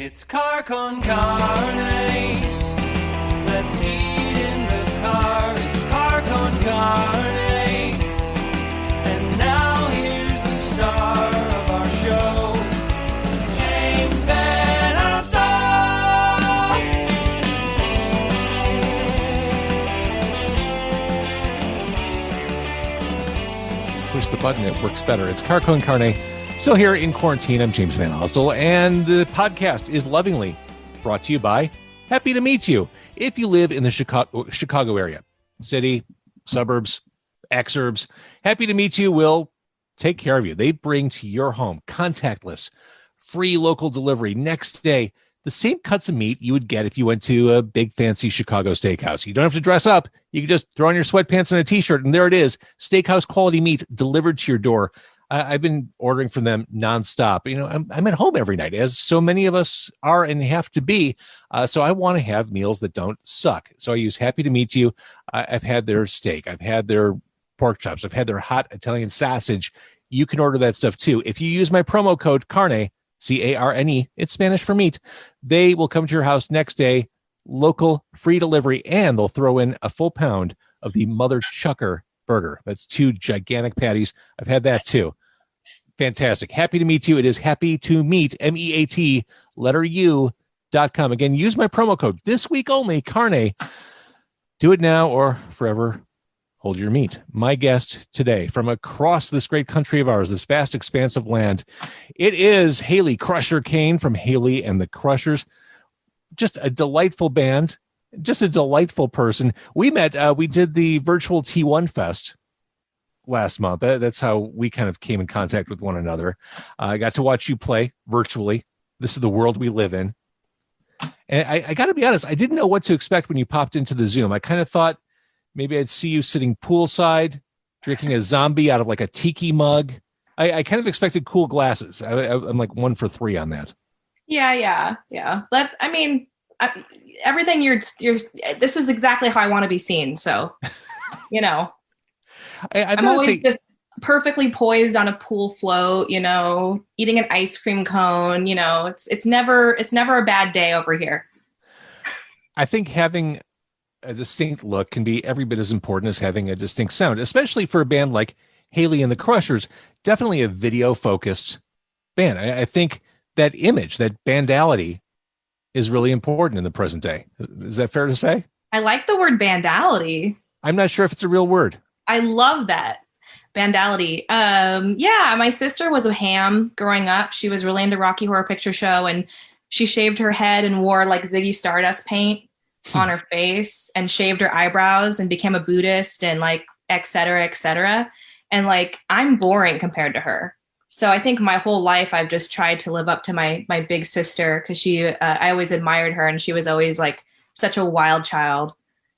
It's car con carne. Let's eat in the car. It's car con carne. And now here's the star of our show, James Van Alstyne. Push the button, it works better. It's car con carne. Still here in quarantine. I'm James Van Alstyne, and the podcast is lovingly brought to you by Happy to Meet You. If you live in the Chicago area, city, suburbs, exurbs, Happy to Meet You will take care of you. They bring to your home contactless, free local delivery next day, the same cuts of meat you would get if you went to a big fancy Chicago steakhouse. You don't have to dress up. You can just throw on your sweatpants and a t-shirt, and there it is. Steakhouse quality meat delivered to your door. I've been ordering from them nonstop. You know, I'm at home every night, as so many of us are and have to be. So I want to have meals that don't suck. So I use Happy to Meet You. I've had their steak. I've had their pork chops. I've had their hot Italian sausage. You can order that stuff too. If you use my promo code CARNE, C-A-R-N-E, it's Spanish for meat, they will come to your house next day, local free delivery, and they'll throw in a full pound of the Mother Chucker burger. That's 2 gigantic patties. I've had that too. Fantastic. Happy to Meet You. It is happy to meet, MEAT, letter U.com. Again, use my promo code this week only, Carne. Do it now or forever hold your meat. My guest today from across this great country of ours, this vast expanse of land, it is Hayley Crusher Cain from Hayley and the Crushers. Just a delightful band, just a delightful person. We met, we did the virtual T1 Fest last month. That's how we kind of came in contact with one another. I got to watch you play virtually. This is the world we live in. And I got to be honest, I didn't know what to expect when you popped into the Zoom. I kind of thought maybe I'd see you sitting poolside, drinking a zombie out of like a tiki mug. I kind of expected cool glasses. I'm like 1 for 3 on that. Yeah. Everything this is exactly how I want to be seen. So, you know. I'm always just perfectly poised on a pool float, you know, eating an ice cream cone, you know, it's never a bad day over here. I think having a distinct look can be every bit as important as having a distinct sound, especially for a band like Hayley and the Crushers, definitely a video focused band. I think that image, that bandality is really important in the present day. Is that fair to say? I like the word bandality. I'm not sure if it's a real word. I love that. Bandality. My sister was a ham growing up. She was really into Rocky Horror Picture Show, and she shaved her head and wore like Ziggy Stardust paint on her face and shaved her eyebrows and became a Buddhist and like, et cetera, et cetera. And like, I'm boring compared to her. So I think my whole life, I've just tried to live up to my big sister, because I always admired her, and she was always like such a wild child,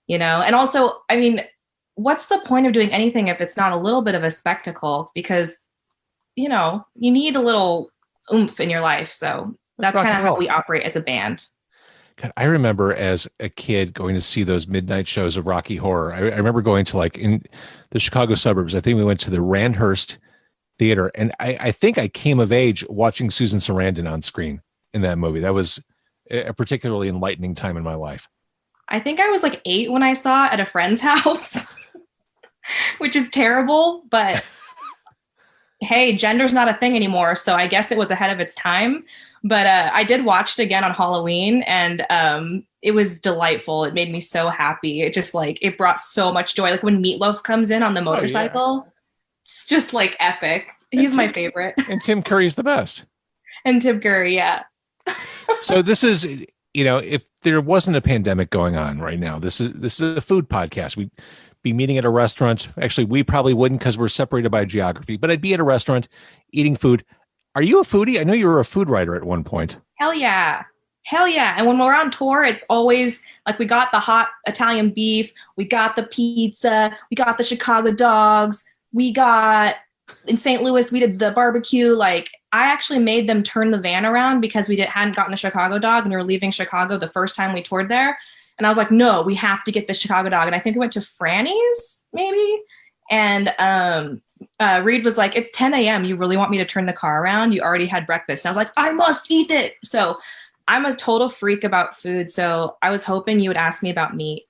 you know? And also, I mean, what's the point of doing anything if it's not a little bit of a spectacle? Because, you know, you need a little oomph in your life. So that's kind of how we operate as a band. God, I remember as a kid going to see those midnight shows of Rocky Horror. I remember going to, like, in the Chicago suburbs, I think we went to the Randhurst Theater. And I think I came of age watching Susan Sarandon on screen in that movie. That was a particularly enlightening time in my life. I think I was like 8 when I saw it at a friend's house. Which is terrible, but hey, gender's not a thing anymore. So I guess it was ahead of its time. But I did watch it again on Halloween, and it was delightful. It made me so happy. It just like, it brought so much joy. Like when Meatloaf comes in on the motorcycle, It's just like epic. He's my favorite. And Tim Curry's the best. And Tim Curry, yeah. So this is, you know, if there wasn't a pandemic going on right now, this is a food podcast. We'd be meeting at a restaurant. Actually, we probably wouldn't, because we're separated by geography, but I'd be at a restaurant eating food. Are you a foodie? I know you were a food writer at one point. Hell yeah. And when we're on tour, it's always like, we got the hot Italian beef, we got the pizza, we got the Chicago dogs, we got, in St. Louis, we did the barbecue. Like, I actually made them turn the van around because we hadn't gotten a Chicago dog, and we were leaving Chicago the first time we toured there. And I was like, no, we have to get the Chicago dog. And I think we went to Franny's maybe. And Reed was like, it's 10 a.m. You really want me to turn the car around? You already had breakfast. And I was like, I must eat it. So I'm a total freak about food, so I was hoping you would ask me about meat.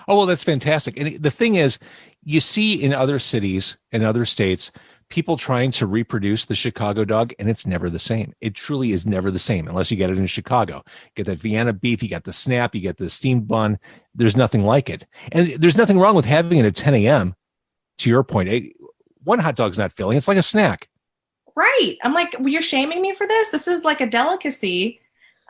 Oh, well, that's fantastic. And the thing is, you see in other cities and other states, people trying to reproduce the Chicago dog, and it's never the same. It truly is never the same unless you get it in Chicago. Get that Vienna beef, you got the snap, you get the steamed bun. There's nothing like it. And there's nothing wrong with having it at 10 a.m. To your point, one hot dog's not filling. It's like a snack. Right. I'm like, well, you're shaming me for this? This is like a delicacy.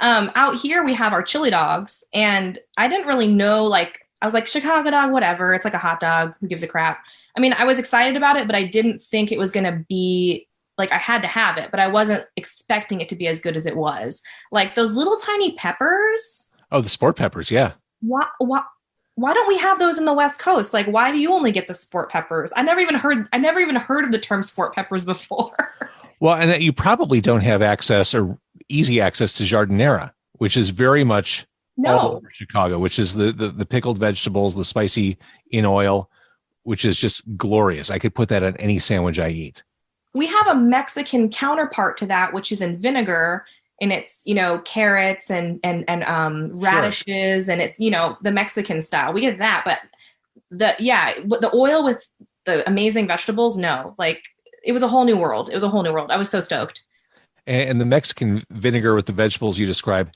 Out here, we have our chili dogs, and I didn't really know, like, I was like, Chicago dog, whatever. It's like a hot dog. Who gives a crap? I mean, I was excited about it, but I didn't think it was going to be like I had to have it, but I wasn't expecting it to be as good as it was. Like those little tiny peppers. Oh, the sport peppers. Yeah. Why don't we have those in the West Coast? Like, why do you only get the sport peppers? I never even heard of the term sport peppers before. Well, and you probably don't have access or easy access to jardinera, which is very much all over Chicago, which is the pickled vegetables, the spicy in oil, which is just glorious. I could put that on any sandwich I eat. We have a Mexican counterpart to that, which is in vinegar, and it's, carrots and radishes, and it's, the Mexican style. We get that, but the oil with the amazing vegetables, no. Like, it was a whole new world. I was so stoked. And the Mexican vinegar with the vegetables you describe,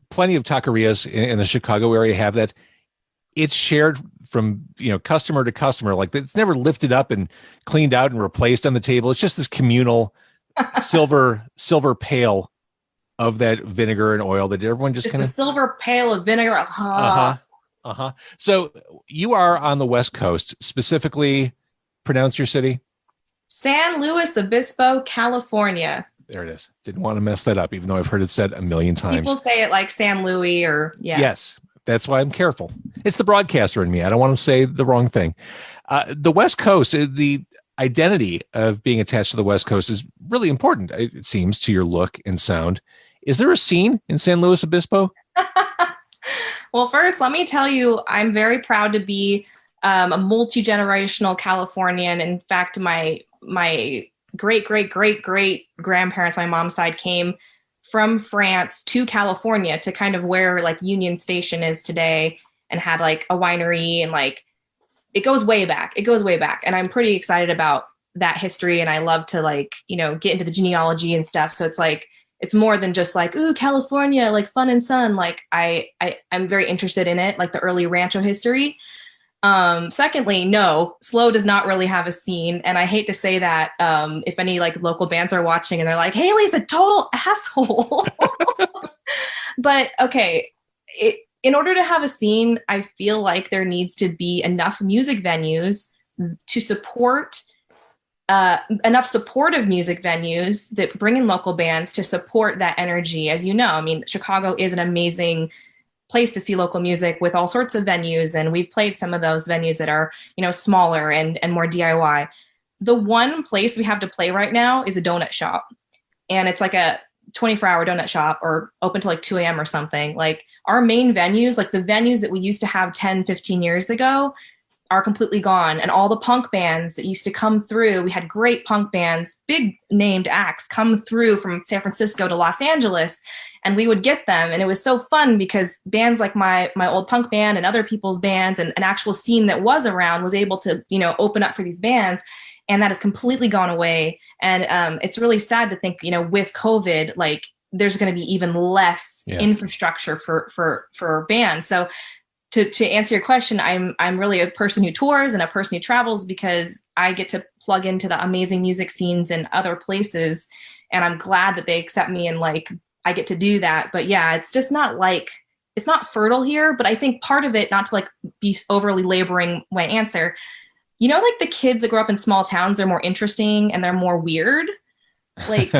plenty of taquerias in the Chicago area have that. It's shared from, customer to customer. Like, it's never lifted up and cleaned out and replaced on the table. It's just this communal silver pail of that vinegar and oil that everyone just kind of silver pail of vinegar. So you are on the West Coast, specifically, pronounce your city. San Luis Obispo, California. There it is. Didn't want to mess that up, even though I've heard it said a million times. People say it like San Luis or, yeah. Yes, that's why I'm careful. It's the broadcaster in me. I don't want to say the wrong thing. The West Coast, the identity of being attached to the West Coast is really important, it seems, to your look and sound. Is there a scene in San Luis Obispo? Well, first, let me tell you, I'm very proud to be a multi-generational Californian. In fact, my great grandparents, my mom's side, came from France to California to kind of where like Union Station is today, and had like a winery, and like it goes way back. And I'm pretty excited about that history. And I love to like, get into the genealogy and stuff. So it's like, it's more than just like, ooh, California, like fun and sun. Like I'm very interested in it, like the early rancho history. Secondly, no, SLO does not really have a scene. And I hate to say that, if any like local bands are watching and they're like, Hayley's a total asshole. But okay, in order to have a scene, I feel like there needs to be enough music venues to support, enough supportive music venues that bring in local bands to support that energy. As you know, I mean, Chicago is an amazing place to see local music with all sorts of venues. And we've played some of those venues that are, smaller and more DIY. The one place we have to play right now is a donut shop. And it's like a 24-hour donut shop, or open till like 2 a.m. or something. Like our main venues, like the venues that we used to have 10, 15 years ago, are completely gone. And all the punk bands that used to come through, we had great punk bands, big named acts come through from San Francisco to Los Angeles, and we would get them. And it was so fun because bands like my old punk band and other people's bands, and an actual scene that was around, was able to, open up for these bands. And that has completely gone away. And it's really sad to think, with COVID, like there's going to be even less infrastructure for bands. So to answer your question, I'm really a person who tours and a person who travels because I get to plug into the amazing music scenes in other places. And I'm glad that they accept me and like, I get to do that. But yeah, it's just not like, it's not fertile here. But I think part of it, not to like be overly laboring my answer, like the kids that grow up in small towns, they're more interesting and they're more weird. Like,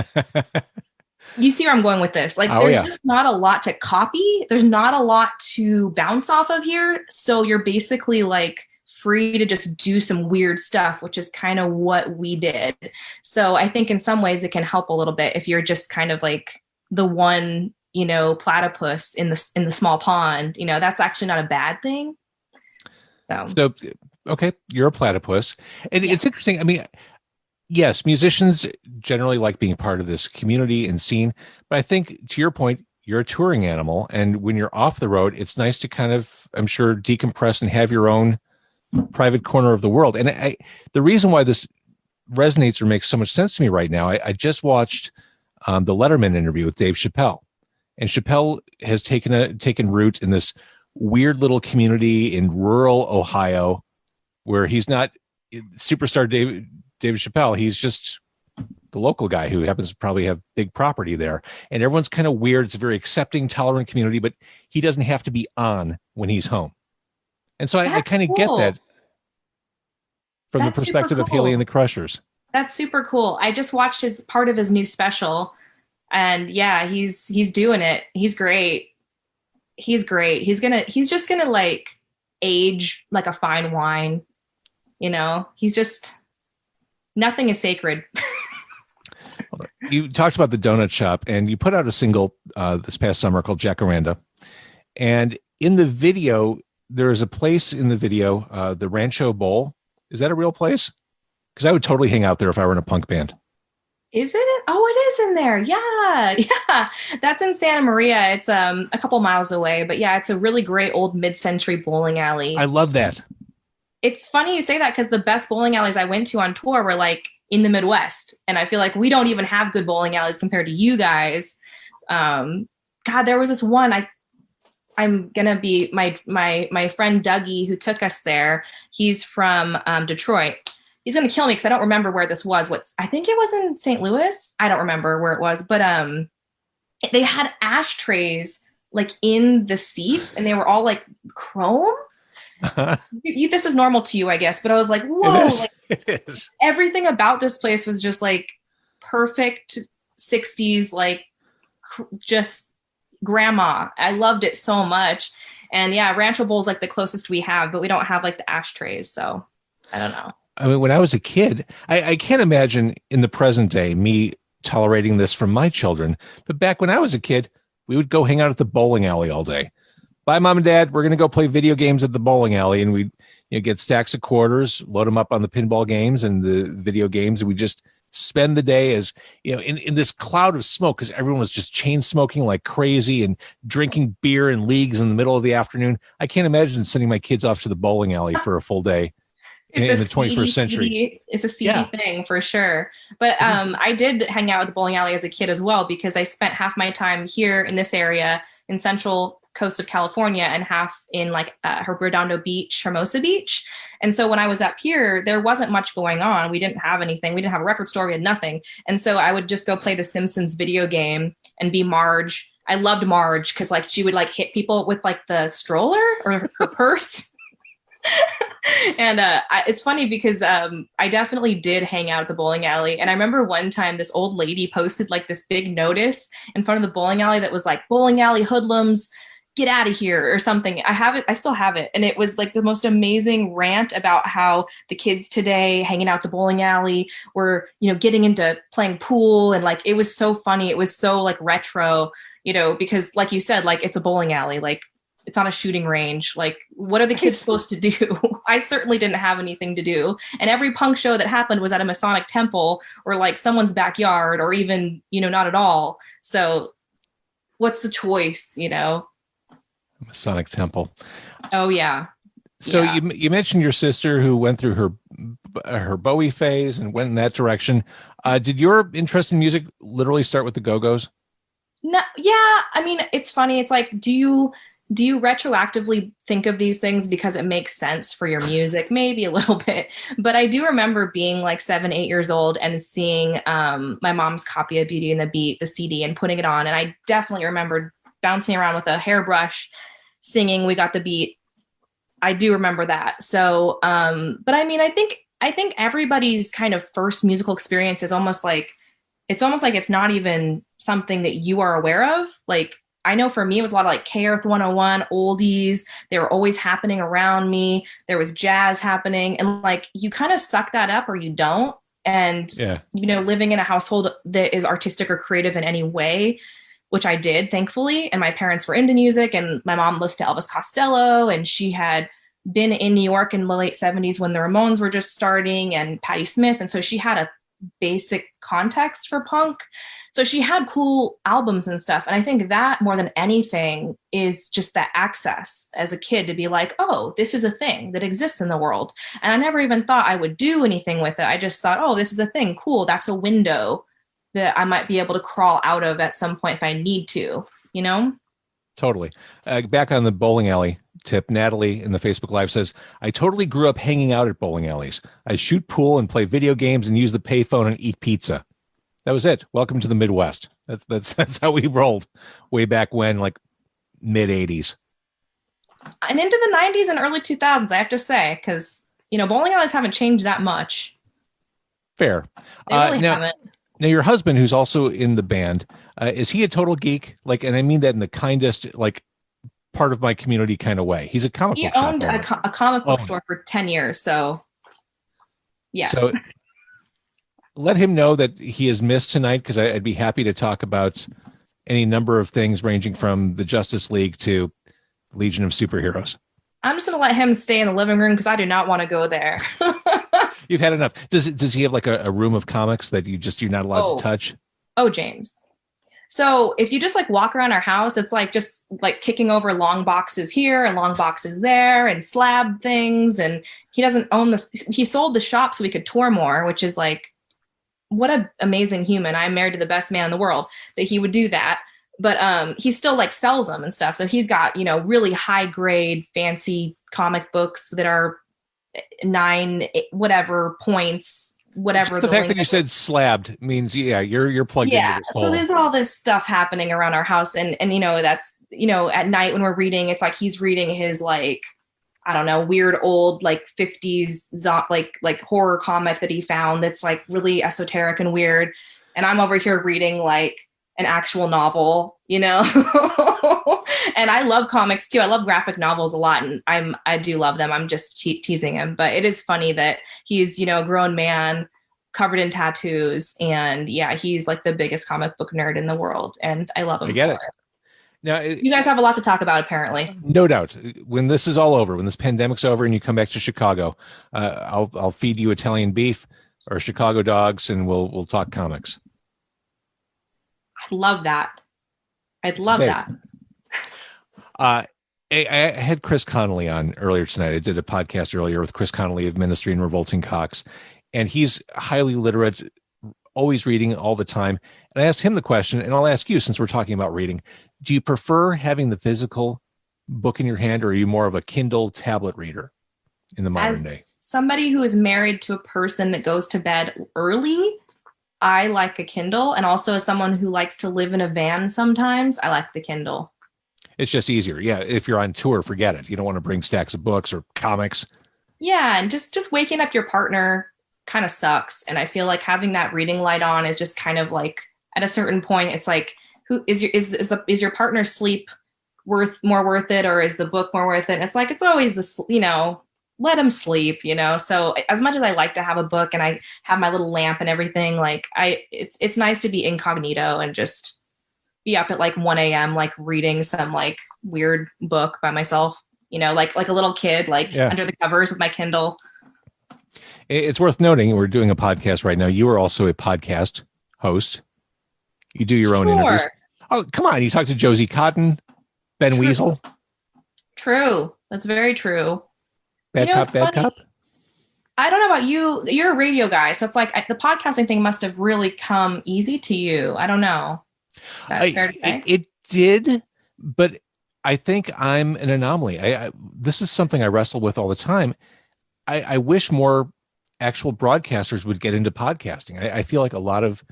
you see where I'm going with this. Like, there's just not a lot to copy. There's not a lot to bounce off of here. So you're basically like free to just do some weird stuff, which is kind of what we did. So I think in some ways it can help a little bit if you're just kind of like the one, platypus in the small pond. That's actually not a bad thing. So okay, you're a platypus. And it's interesting. I mean, yes, musicians generally like being part of this community and scene. But I think, to your point, you're a touring animal, and when you're off the road, it's nice to kind of, I'm sure, decompress and have your own private corner of the world. And the reason why this resonates or makes so much sense to me right now, I just watched the Letterman interview with Dave Chappelle, and Chappelle has taken root in this weird little community in rural Ohio, where he's not superstar David Chappelle. He's just the local guy who happens to probably have big property there, and everyone's kind of weird. It's a very accepting, tolerant community, but he doesn't have to be on when he's home. And so I kind of get that from the perspective of Hayley and the Crushers. That's super cool. I just watched part of his new special, and yeah, he's doing it. He's great. He's great. He's just gonna like age like a fine wine. He's just, nothing is sacred. You talked about the donut shop, and you put out a single this past summer called Jacaranda. And in the video, there is a place in the video, the Rancho Bowl. Is that a real place? Because I would totally hang out there if I were in a punk band. Is it? Oh, it is in there. Yeah. That's in Santa Maria. It's a couple miles away, but yeah, it's a really great old mid-century bowling alley. I love that. It's funny you say that, because the best bowling alleys I went to on tour were like in the Midwest. And I feel like we don't even have good bowling alleys compared to you guys. God, there was this one, I'm going to be my friend Dougie, who took us there. He's from Detroit. He's going to kill me because I don't remember where this was. I think it was in St. Louis. I don't remember where it was, but they had ashtrays like in the seats, and they were all like chrome. This is normal to you, I guess, but I was like, whoa, it is. Everything about this place was just like perfect 60s, like just grandma. I loved it so much. And yeah, Rancho Bowl is like the closest we have, but we don't have like the ashtrays. So I don't know. I mean, when I was a kid, I can't imagine in the present day me tolerating this from my children. But back when I was a kid, we would go hang out at the bowling alley all day. Bye, Mom and Dad. We're going to go play video games at the bowling alley. And we'd get stacks of quarters, load them up on the pinball games and the video games. And we just spend the day as, in this cloud of smoke, because everyone was just chain smoking like crazy and drinking beer in leagues in the middle of the afternoon. I can't imagine sending my kids off to the bowling alley for a full day. In the 21st century. It's a seedy thing for sure. But I did hang out at the bowling alley as a kid as well, because I spent half my time here in this area in central coast of California and half in like Redondo Beach, Hermosa Beach. And so when I was up here, there wasn't much going on. We didn't have anything. We didn't have a record store. We had nothing. And so I would just go play the Simpsons video game and be Marge. I loved Marge because like she would like hit people with like the stroller or her purse. And it's funny because I definitely did hang out at the bowling alley. And I remember one time this old lady posted like this big notice in front of the bowling alley that was like, bowling alley hoodlums, get out of here or something. I have it. I still have it. And it was like the most amazing rant about how the kids today hanging out at the bowling alley were, getting into playing pool. And like, it was so funny. It was so like retro, because like you said, like it's a bowling alley, like it's not a shooting range. Like, what are the kids supposed to do? I certainly didn't have anything to do. And every punk show that happened was at a Masonic temple or like someone's backyard or even, not at all. So what's the choice, Masonic temple. Oh, yeah. So you mentioned your sister who went through her Bowie phase and went in that direction. Did your interest in music literally start with the Go-Go's? No. Yeah. I mean, it's funny. It's like, do you retroactively think of these things because it makes sense for your music? Maybe a little bit, but I do remember being like 7, 8 years old and seeing my mom's copy of Beauty and the Beat, the CD, and putting it on. And I definitely remembered bouncing around with a hairbrush, singing "We Got the Beat." I do remember that. So, but I mean, I think everybody's kind of first musical experience is almost like it's not even something that you are aware of. Like, I know for me, it was a lot of like K-Earth 101 oldies. They were always happening around me. There was jazz happening. And like, you kind of suck that up or you don't. And, living in a household that is artistic or creative in any way, which I did, thankfully. And my parents were into music, and my mom listened to Elvis Costello, and she had been in New York in the late 70s when the Ramones were just starting, and Patti Smith. And so she had a basic context for punk. So she had cool albums and stuff. And I think that more than anything is just that access as a kid to be like, oh, this is a thing that exists in the world. And I never even thought I would do anything with it. I just thought, oh, this is a thing. Cool. That's a window that I might be able to crawl out of at some point if I need to, you know? Totally. Back on the bowling alley tip, Natalie in the Facebook Live says, I totally grew up hanging out at bowling alleys. I shoot pool and play video games and use the payphone and eat pizza. That was it. Welcome to the Midwest. That's how we rolled way back when, like mid 80s. And into the 90s and early 2000s, I have to say, because, you know, bowling alleys haven't changed that much. Fair. They really haven't. Now, your husband, who's also in the band, is he a total geek? Like, and I mean that in the kindest, like, part of my community kind of way. He's a comic book shop owner. He owned a comic book store for 10 years, so yeah. So let him know that he is missed tonight, because I'd be happy to talk about any number of things ranging from the Justice League to Legion of Superheroes. I'm just going to let him stay in the living room because I do not want to go there. You've had enough. Does he have like a room of comics that you're not allowed to touch? Oh, James. So if you just like walk around our house, it's like just like kicking over long boxes here and long boxes there and slab things. And he doesn't own this. He sold the shop so we could tour more, which is like, what an amazing human. I'm married to the best man in the world that he would do that. But he still like sells them and stuff. So he's got, you know, really high grade, fancy comic books that are 9 whatever points, whatever. Just the fact that you said slabbed means, yeah, you're plugged into this whole. So there's all this stuff happening around our house. And you know, that's, you know, at night when we're reading, it's like he's reading his like, I don't know, weird old like 50s like horror comic that he found that's like really esoteric and weird. And I'm over here reading like an actual novel, you know. And I love comics too. I love graphic novels a lot, and I do love them. I'm just teasing him, but it is funny that he's, you know, a grown man covered in tattoos, and yeah, he's like the biggest comic book nerd in the world, and I love him. I get it. Now, you guys have a lot to talk about, apparently. No doubt. When this is all over, when this pandemic's over, and you come back to Chicago, I'll feed you Italian beef or Chicago dogs, and we'll talk comics. I'd love that. I'd love that. I had Chris Connolly on earlier tonight. I did a podcast earlier with Chris Connolly of Ministry and Revolting Cocks, and he's highly literate, always reading all the time. And I asked him the question, and I'll ask you, since we're talking about reading, do you prefer having the physical book in your hand, or are you more of a Kindle tablet reader in the modern day? Somebody who is married to a person that goes to bed early, I like a Kindle. And also as someone who likes to live in a van sometimes, I like the Kindle. It's just easier. Yeah. If you're on tour, forget it. You don't want to bring stacks of books or comics. Yeah. And just waking up your partner kind of sucks. And I feel like having that reading light on is just kind of like, at a certain point, it's like, who is your partner's sleep more worth it? Or is the book more worth it? And it's like, it's always this, you know, let them sleep, you know? So as much as I like to have a book and I have my little lamp and everything, like it's nice to be incognito and just be up at like 1 a.m., like reading some like weird book by myself, you know, like a little kid, under the covers with my Kindle. It's worth noting, we're doing a podcast right now. You are also a podcast host. You do your own interviews. Oh, come on. You talk to Josie Cotton, Ben Weasel. True. That's very true. Bad cop. I don't know about you. You're a radio guy. So it's like the podcasting thing must have really come easy to you. I don't know. That's fair to say. It did, but I think I'm an anomaly. This is something I wrestle with all the time. I wish more actual broadcasters would get into podcasting. I feel like a lot of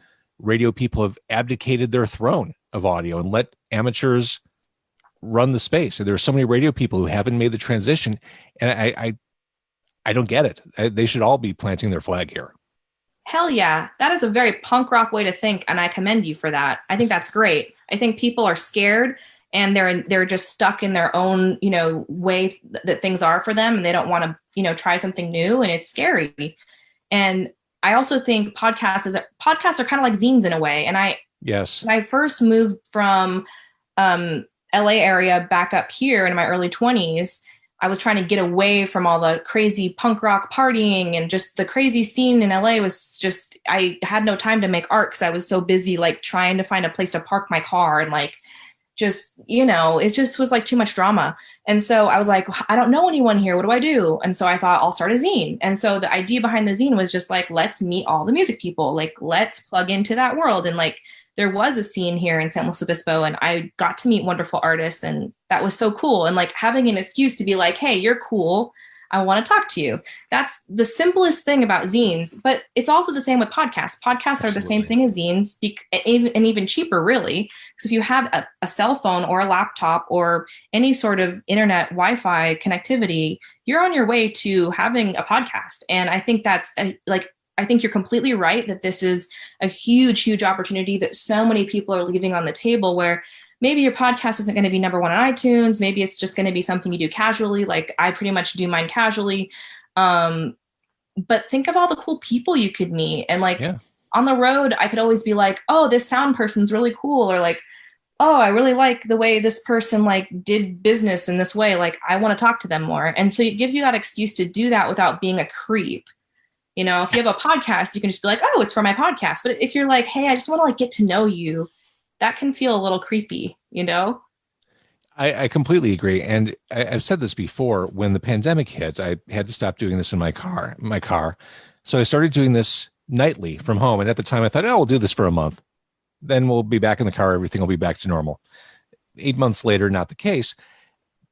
radio people have abdicated their throne of audio and let amateurs run the space. And there are so many radio people who haven't made the transition, and I don't get it. They should all be planting their flag here. Hell yeah. That is a very punk rock way to think, and I commend you for that. I think that's great. I think people are scared and they're just stuck in their own, you know, way that things are for them, and they don't want to, you know, try something new, and it's scary. And I also think podcasts are kind of like zines in a way. And when I first moved from LA area back up here in my early 20s, I was trying to get away from all the crazy punk rock partying, and just the crazy scene in LA was just, I had no time to make art because I was so busy like trying to find a place to park my car, and like just, it just was like too much drama. And so I was like, I don't know anyone here. What do I do? And so I thought I'll start a zine. And so the idea behind the zine was just like, let's meet all the music people. Like, let's plug into that world. And like, there was a scene here in San Luis Obispo, and I got to meet wonderful artists, and that was so cool. And like having an excuse to be like, hey, you're cool, I want to talk to you. That's the simplest thing about zines, but it's also the same with podcasts. Podcasts are the same thing as zines, and even cheaper, really. Because if you have a cell phone or a laptop or any sort of internet Wi-Fi connectivity, you're on your way to having a podcast. And I think that's I think you're completely right that this is a huge, huge opportunity that so many people are leaving on the table, where maybe your podcast isn't going to be number one on iTunes. Maybe it's just going to be something you do casually. Like I pretty much do mine casually. But think of all the cool people you could meet. And like on the road, I could always be like, oh, this sound person's really cool. Or like, oh, I really like the way this person like did business in this way. Like I want to talk to them more. And so it gives you that excuse to do that without being a creep. If you have a podcast, you can just be like, oh, it's for my podcast. But if you're like, hey, I just want to like get to know you, that can feel a little creepy, I completely agree. And I've said this before, when the pandemic hit, I had to stop doing this in my car. So I started doing this nightly from home. And at the time I thought, oh, we'll do this for a month. Then we'll be back in the car. Everything will be back to normal. 8 months later, not the case.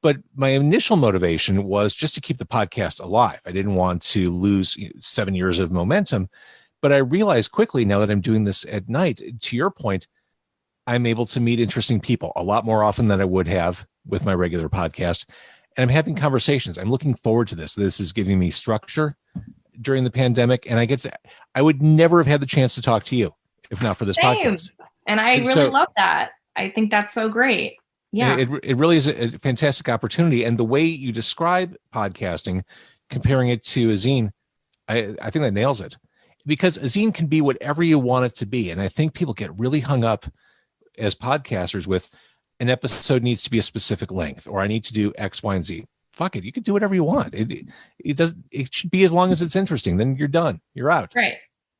But my initial motivation was just to keep the podcast alive. I didn't want to lose 7 years of momentum. But I realized quickly, now that I'm doing this at night, to your point, I'm able to meet interesting people a lot more often than I would have with my regular podcast. And I'm having conversations. I'm looking forward to this. This is giving me structure during the pandemic. And I would never have had the chance to talk to you if not for this podcast. And I really love that. I think that's so great. Yeah. It really is a fantastic opportunity. And the way you describe podcasting, comparing it to a zine, I think that nails it. Because a zine can be whatever you want it to be. And I think people get really hung up as podcasters with an episode needs to be a specific length, or I need to do X, Y, and Z. Fuck it. You can do whatever you want. It should be as long as it's interesting. Then you're done. You're out.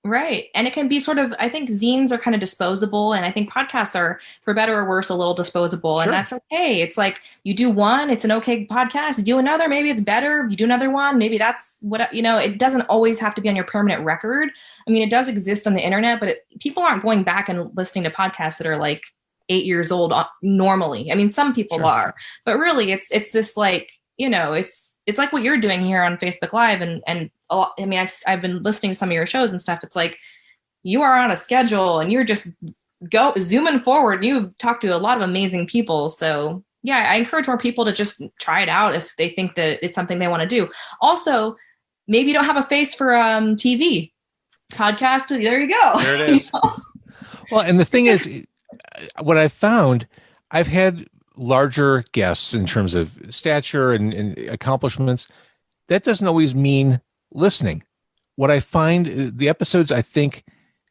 Right. And it can be sort of, I think zines are kind of disposable. And I think podcasts are, for better or worse, a little disposable. Sure. And that's okay. It's like you do one, it's an okay podcast. You do another, maybe it's better. You do another one, maybe that's what, it doesn't always have to be on your permanent record. I mean, it does exist on the internet, but people aren't going back and listening to podcasts that are like 8 years old normally. I mean, some people are, but really it's this like, it's like what you're doing here on Facebook Live. And a lot, I mean, I've been listening to some of your shows and stuff. It's like you are on a schedule and you're just zooming forward. You've talked to a lot of amazing people. So yeah, I encourage more people to just try it out if they think that it's something they want to do. Also, maybe you don't have a face for TV podcast. There you go. There it is. Well, and the thing is, what I've found, I've had larger guests in terms of stature and accomplishments. That doesn't always mean listening. What I find, the episodes I think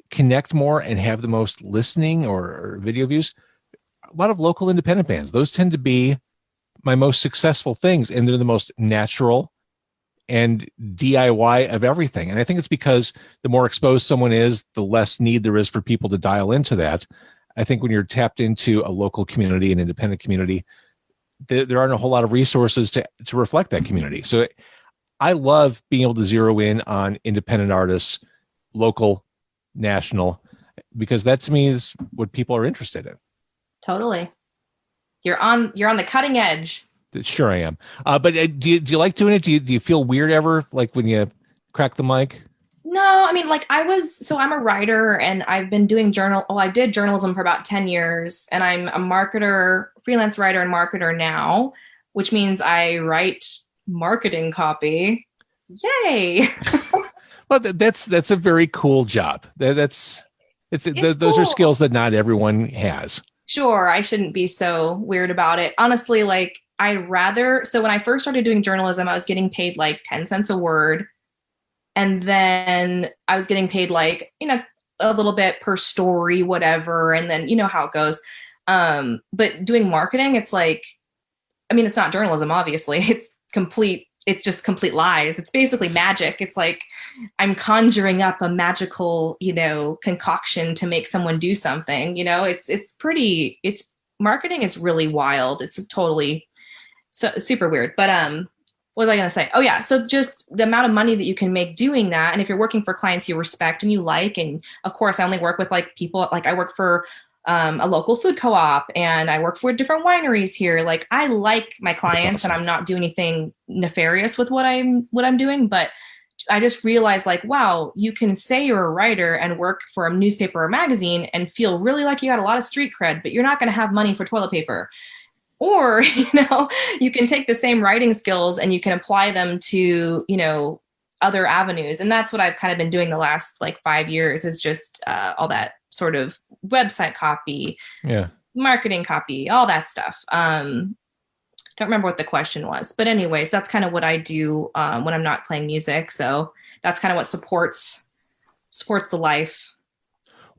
connect more and have the most listening or video views, a lot of local independent bands. Those tend to be my most successful things, and they're the most natural and DIY of everything. And I think it's because the more exposed someone is, the less need there is for people to dial into that. I think when you're tapped into a local community, an independent community, there aren't a whole lot of resources to reflect that community. So I love being able to zero in on independent artists, local, national, because that to me is what people are interested in. Totally. You're on the cutting edge. Sure I am. But do you like doing it? Do you feel weird ever? Like when you crack the mic? No, I mean, like I'm a writer and I've been doing I did journalism for about 10 years and I'm a marketer, freelance writer and marketer now, which means I write marketing copy. Yay. Well, that's a very cool job. Those cool. are skills that not everyone has. Sure. I shouldn't be so weird about it. Honestly, like so when I first started doing journalism, I was getting paid like 10 cents a word. And then I was getting paid like, a little bit per story, whatever. And then, how it goes. But doing marketing, it's like, I mean, it's not journalism, obviously. it's just complete lies. It's basically magic. It's like I'm conjuring up a magical, concoction to make someone do something. It's marketing is really wild. It's totally super weird. But what was I going to say? Oh yeah. So just the amount of money that you can make doing that. And if you're working for clients you respect and you like, and of course I only work with like people, like I work for a local food co-op and I work for different wineries here. Like I like my clients and I'm not doing anything nefarious with what I'm doing, but I just realized like, wow, you can say you're a writer and work for a newspaper or magazine and feel really like you got a lot of street cred, but you're not going to have money for toilet paper. Or, you can take the same writing skills and you can apply them to, other avenues. And that's what I've kind of been doing the last like 5 years is just all that sort of website copy, marketing copy, all that stuff. Don't remember what the question was, but anyways, that's kind of what I do when I'm not playing music. So that's kind of what supports the life.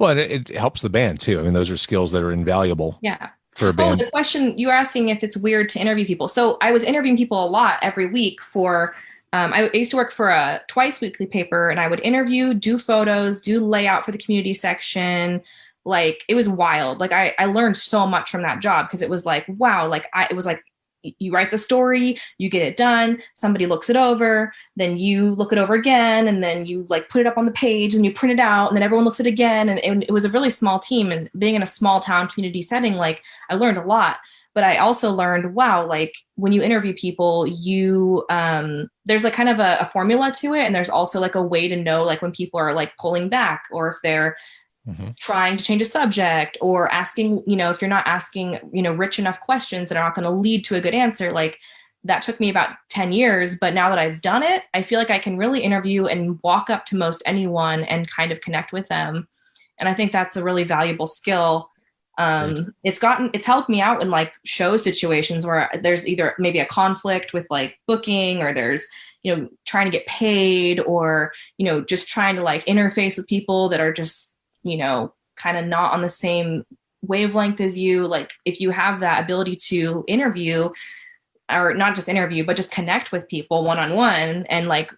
Well, it helps the band too. I mean, those are skills that are invaluable. Yeah. For a band. Oh, the question you were asking if it's weird to interview people. So I was interviewing people a lot every week for, I used to work for a twice weekly paper and I would interview, do photos, do layout for the community section. Like it was wild. Like I learned so much from that job because it was like, wow, it was like, you write the story, you get it done, somebody looks it over, then you look it over again, and then you like put it up on the page and you print it out and then everyone looks at it again. And it was a really small team, and being in a small town community setting, like I learned a lot, but I also learned, wow, like when you interview people, you, there's like kind of a formula to it. And there's also like a way to know like when people are like pulling back or if they're trying to change a subject or asking, if you're not asking, rich enough questions that are not going to lead to a good answer. Like that took me about 10 years, but now that I've done it, I feel like I can really interview and walk up to most anyone and kind of connect with them. And I think that's a really valuable skill. It's helped me out in like show situations where there's either maybe a conflict with like booking or there's, trying to get paid or, just trying to like interface with people that are just, kind of not on the same wavelength as you. Like if you have that ability to interview or not just interview, but just connect with people one-on-one and like,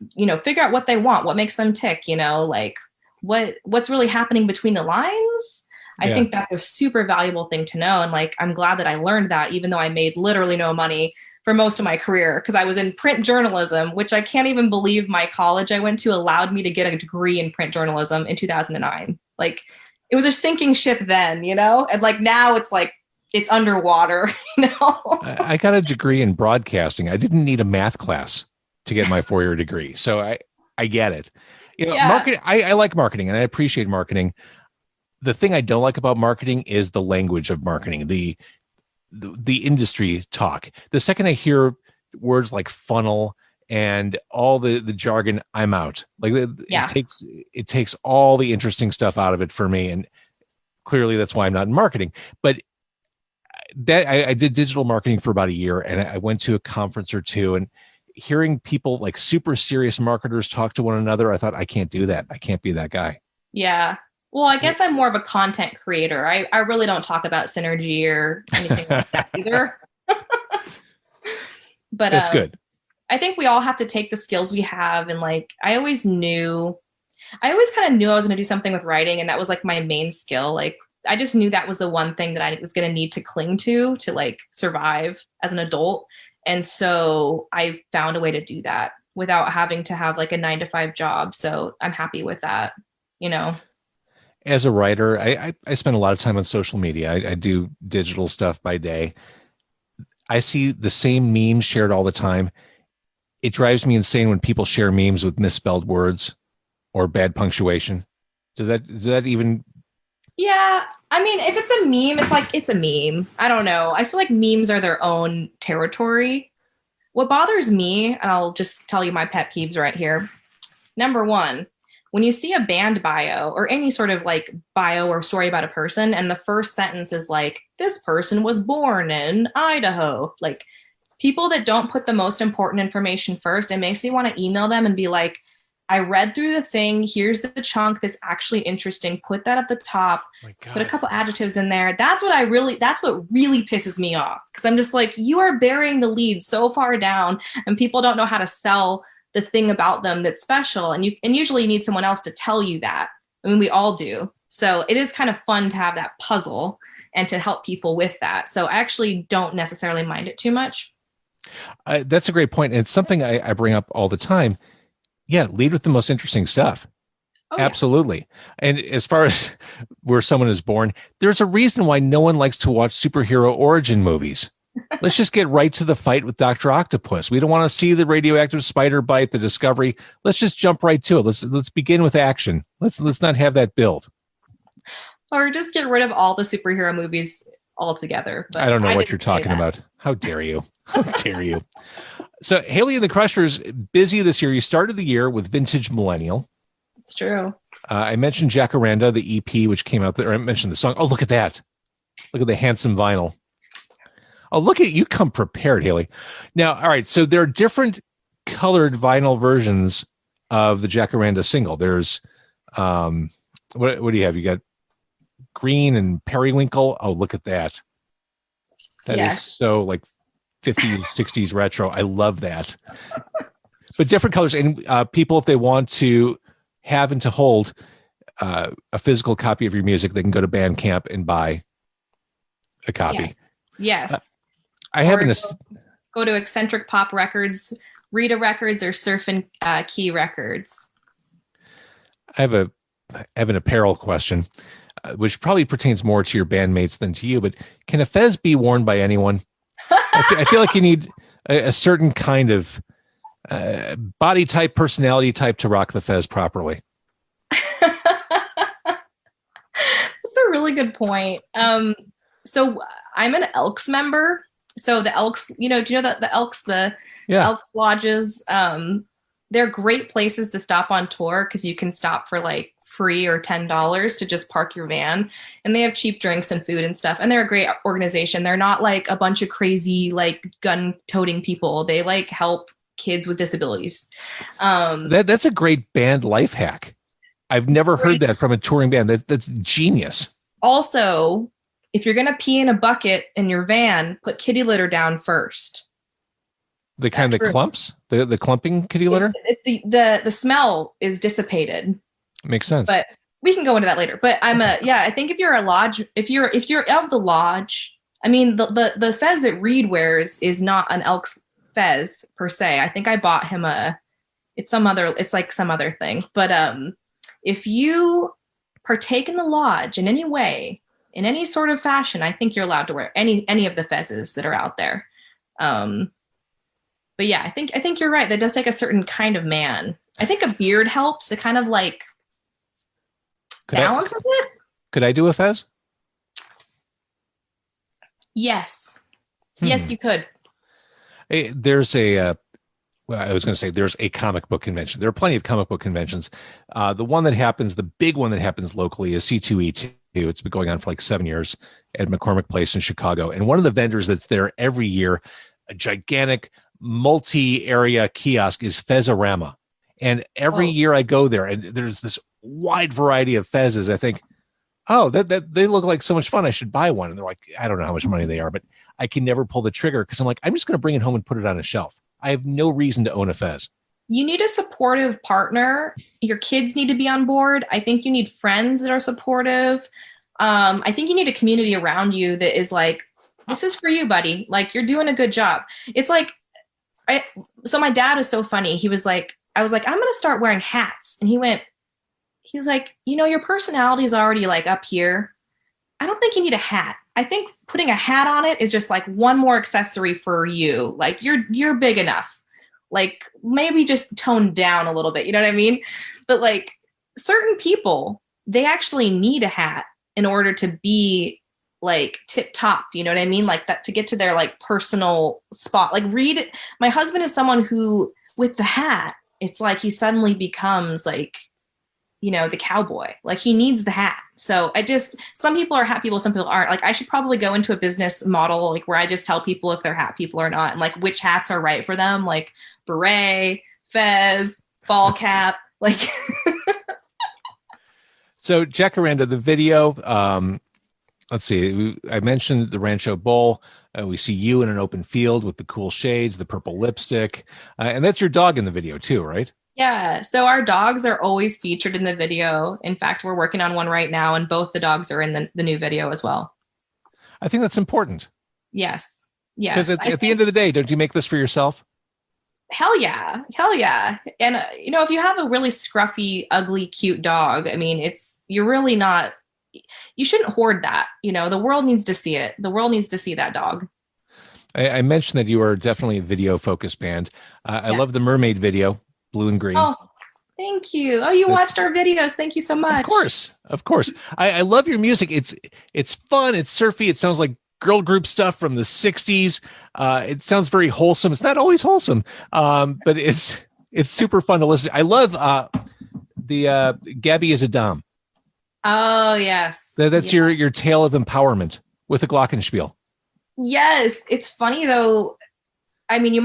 figure out what they want, what makes them tick, like what's really happening between the lines. I think that's a super valuable thing to know. And like, I'm glad that I learned that even though I made literally no money for most of my career because I was in print journalism, which I can't even believe my college I went to allowed me to get a degree in print journalism in 2009. Like it was a sinking ship then, and like now it's like, it's underwater, I got a degree in broadcasting. I didn't need a math class to get my 4-year degree. So I get it. Marketing, I like marketing and I appreciate marketing. The thing I don't like about marketing is the language of marketing, the industry talk. The second I hear words like funnel and all the jargon, I'm out. Like it takes all the interesting stuff out of it for me. And clearly that's why I'm not in marketing. But that I did digital marketing for about a year and I went to a conference or two, and hearing people like super serious marketers talk to one another, I thought, I can't do that. I can't be that guy. Yeah. Well, I guess I'm more of a content creator. I really don't talk about synergy or anything like that either. But that's good. I think we all have to take the skills we have. And like, I always kind of knew I was going to do something with writing. And that was like my main skill. Like, I just knew that was the one thing that I was going to need to cling to like survive as an adult. And so I found a way to do that without having to have like a 9-to-5 job. So I'm happy with that, As a writer, I spend a lot of time on social media. I do digital stuff by day. I see the same memes shared all the time. It drives me insane when people share memes with misspelled words or bad punctuation. Does that even? Yeah. I mean, if it's a meme, it's like, it's a meme. I don't know. I feel like memes are their own territory. What bothers me, and I'll just tell you my pet peeves right here. Number one, when you see a band bio or any sort of like bio or story about a person, and the first sentence is like, this person was born in Idaho. Like, people that don't put the most important information first, it makes me want to email them and be like, I read through the thing. Here's the chunk that's actually interesting. Put that at the top. My God. Put a couple adjectives in there. That's what really pisses me off. Because I'm just like, you are burying the lead so far down, and people don't know how to sell the thing about them that's special. And usually you need someone else to tell you that. I mean, we all do. So it is kind of fun to have that puzzle and to help people with that. So I actually don't necessarily mind it too much. That's a great point. And it's something I bring up all the time. Yeah, lead with the most interesting stuff. Oh, absolutely. Yeah. And as far as where someone is born, there's a reason why no one likes to watch superhero origin movies. Let's just get right to the fight with Dr. Octopus. We don't want to see the radioactive spider bite, the discovery. Let's just jump right to it. Let's begin with action. Let's not have that build. Or just get rid of all the superhero movies altogether. But I don't know what you're talking about. How dare you? How dare you? So Hayley and the Crushers, busy this year. You started the year with Vintage Millennial. It's true. I mentioned Jacaranda, the EP, which came out there. I mentioned the song. Oh, look at that. Look at the handsome vinyl. Oh, look at you come prepared, Hayley. Now, all right. So there are different colored vinyl versions of the Jacaranda single. There's, what do you have? You got green and periwinkle. Oh, look at that. That is so like 50s, 60s retro. I love that. But different colors. And people, if they want to have and to hold a physical copy of your music, they can go to Bandcamp and buy a copy. Yes. I have go to Eccentric Pop Records, Rita Records, or Surf and Key Records. I have an apparel question, which probably pertains more to your bandmates than to you, but can a fez be worn by anyone? I feel like you need a certain kind of body type, personality type to rock the fez properly. That's a really good point. So I'm an Elks member. So the Elks, do you know that the Elks, Elk lodges, they're great places to stop on tour because you can stop for like free or $10 to just park your van, and they have cheap drinks and food and stuff. And they're a great organization. They're not like a bunch of crazy like gun toting people. They like help kids with disabilities. That's a great band life hack. I've never heard that from a touring band. That's genius. Also, if you're going to pee in a bucket in your van, put kitty litter down first. The kind that clumps? The clumping kitty litter? The smell is dissipated. Makes sense. But we can go into that later. But I think if you're a lodge, if you're of the lodge, I mean, the fez that Reed wears is not an Elks fez per se. I think I bought him it's like some other thing. But if you partake in the lodge in any way, in any sort of fashion, I think you're allowed to wear any of the fezes that are out there. But yeah, I think you're right. That does take a certain kind of man. I think a beard helps. It kind of like balances it. Could I do a fez? Yes. Yes, you could. There's I was going to say there's a comic book convention. There are plenty of comic book conventions. The big one that happens locally is C2E2. It's been going on for like 7 years at McCormick Place in Chicago. And one of the vendors that's there every year, a gigantic multi-area kiosk, is Fezorama. And every year I go there and there's this wide variety of fezes. I think, that they look like so much fun. I should buy one. And they're like, I don't know how much money they are, but I can never pull the trigger because I'm like, I'm just going to bring it home and put it on a shelf. I have no reason to own a fez. You need a supportive partner. Your kids need to be on board. I think you need friends that are supportive. I think you need a community around you that is like, this is for you, buddy. Like, you're doing a good job. It's like, so my dad is so funny. I was like, I'm going to start wearing hats. And he's like, your personality is already like up here. I don't think you need a hat. I think putting a hat on it is just like one more accessory for you. Like, you're big enough. Like, maybe just tone down a little bit. You know what I mean? But like, certain people, they actually need a hat in order to be like tip top. You know what I mean? Like that, to get to their like personal spot. Like Reed, my husband is someone who, with the hat, it's like he suddenly becomes like, the cowboy. Like, he needs the hat. So some people are hat people, some people aren't. Like, I should probably go into a business model like where I just tell people if they're hat people or not, and like which hats are right for them, like beret, fez, ball cap, Like, So Jacaranda, the video, let's see, I mentioned the Rancho Bowl. We see you in an open field with the cool shades, the purple lipstick, and that's your dog in the video too, right? yeah. So our dogs are always featured in the video. In fact, we're working on one right now, and both the dogs are in the new video as well. I think that's important. Yes. Yes. Because at the end of the day, don't you make this for yourself? Hell yeah. Hell yeah. And, if you have a really scruffy, ugly, cute dog, I mean, you're really not, you shouldn't hoard that. The world needs to see it. The world needs to see that dog. I mentioned that you are definitely a video focused band. I love the mermaid video, blue and green. Oh, thank you. Oh, you watched our videos. Thank you so much. Of course. I love your music. It's fun. It's surfy. It sounds like girl group stuff from the 60s. It sounds very wholesome. It's not always wholesome, but it's super fun to listen to. I love the Gabby is a Dom. Oh, yes. That's your tale of empowerment with the glockenspiel. Yes. It's funny though. I mean,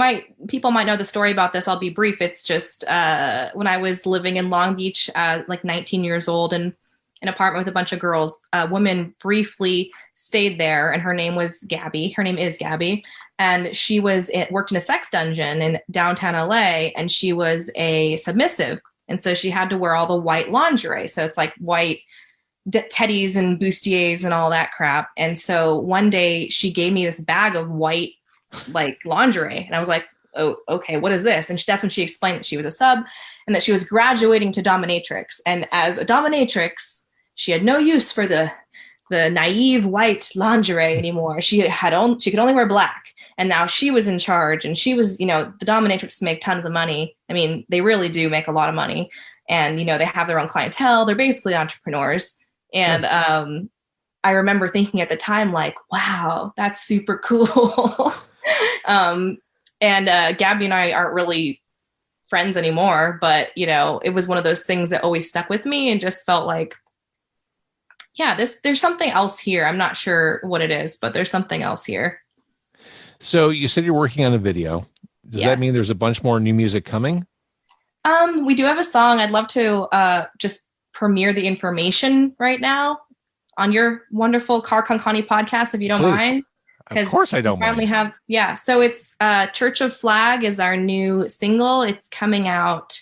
people might know the story about this. I'll be brief. It's just when I was living in Long Beach, like 19 years old, and an apartment with a bunch of girls, a woman briefly stayed there, and her name was Gabby. Her name is Gabby. And she worked in a sex dungeon in downtown LA, and she was a submissive. And so she had to wear all the white lingerie. So it's like white teddies and bustiers and all that crap. And so one day she gave me this bag of white, like, lingerie. And I was like, oh, okay, what is this? And that's when she explained that she was a sub and that she was graduating to dominatrix. And as a dominatrix, she had no use for the naive white lingerie anymore. She could only wear black. And now she was in charge, and she was, the dominatrix make tons of money. I mean, they really do make a lot of money, and, they have their own clientele. They're basically entrepreneurs. And, I remember thinking at the time, like, wow, that's super cool. And Gabby and I aren't really friends anymore, but, it was one of those things that always stuck with me and just felt like, yeah, there's something else here. I'm not sure what it is, but there's something else here. So you said you're working on a video. Does that mean there's a bunch more new music coming? We do have a song. I'd love to just premiere the information right now on your wonderful Car Con Connie podcast, if you don't mind. Of course I don't mind. So it's Church of Flag is our new single. It's coming out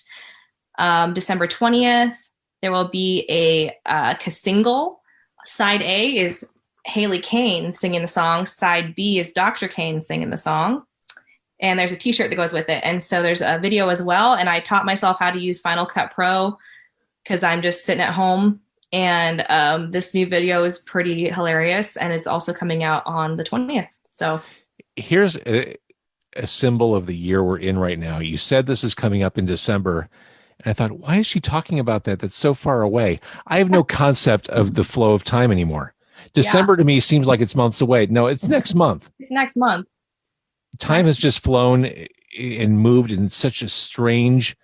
December 20th. There will be a single. Side A is Hayley Cain singing the song. Side B is Dr. Cain singing the song. And there's a t-shirt that goes with it. And so there's a video as well. And I taught myself how to use Final Cut Pro because I'm just sitting at home. And this new video is pretty hilarious. And it's also coming out on the 20th. So here's a symbol of the year we're in right now. You said this is coming up in December. And I thought, why is she talking about that? That's so far away. I have no concept of the flow of time anymore. December to me seems like it's months away. No, it's next month. It's next month. Time has just flown and moved in such a strange,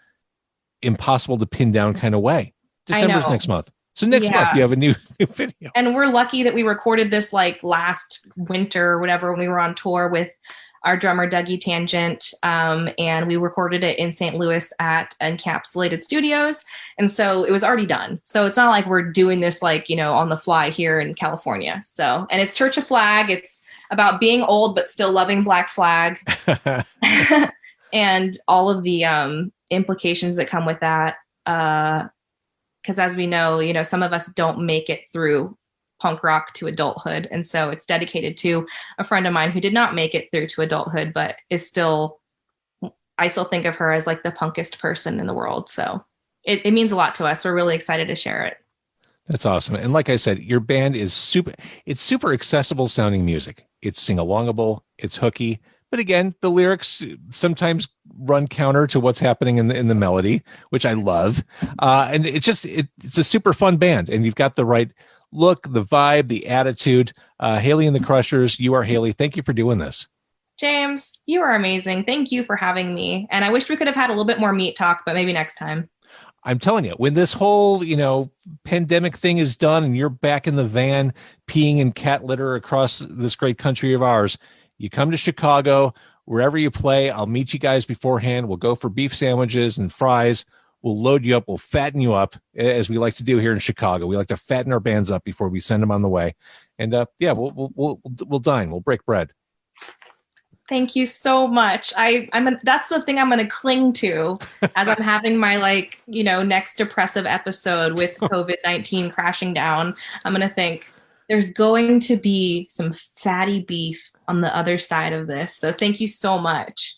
impossible to pin down kind of way. December's next month. So next month you have a new video. And we're lucky that we recorded this like last winter or whatever when we were on tour with our drummer Dougie Tangent, and we recorded it in St. Louis at Encapsulated Studios, and so it was already done. So it's not like we're doing this like on the fly here in California. So, and it's Church of Flag. It's about being old but still loving Black Flag, and all of the implications that come with that. Because as we know, some of us don't make it through punk rock to adulthood. And so it's dedicated to a friend of mine who did not make it through to adulthood, but I still think of her as like the punkest person in the world. So it means a lot to us. We're really excited to share it. That's awesome. And like I said, your band is super accessible sounding music. It's sing-alongable, it's hooky, but again, the lyrics sometimes run counter to what's happening in the melody, which I love. And it's a super fun band, and you've got the right look, the vibe, the attitude. Hayley and the Crushers, you are Hayley. Thank you for doing this. James, you are amazing. Thank you for having me. And I wish we could have had a little bit more meat talk, but maybe next time. I'm telling you, when this whole, pandemic thing is done and you're back in the van peeing in cat litter across this great country of ours, you come to Chicago, wherever you play, I'll meet you guys beforehand. We'll go for beef sandwiches and fries. We'll load you up. We'll fatten you up, as we like to do here in Chicago. We like to fatten our bands up before we send them on the way. And we'll dine. We'll break bread. Thank you so much. That's the thing I'm going to cling to as I'm having my next depressive episode with COVID-19 crashing down. I'm going to think there's going to be some fatty beef on the other side of this. So thank you so much.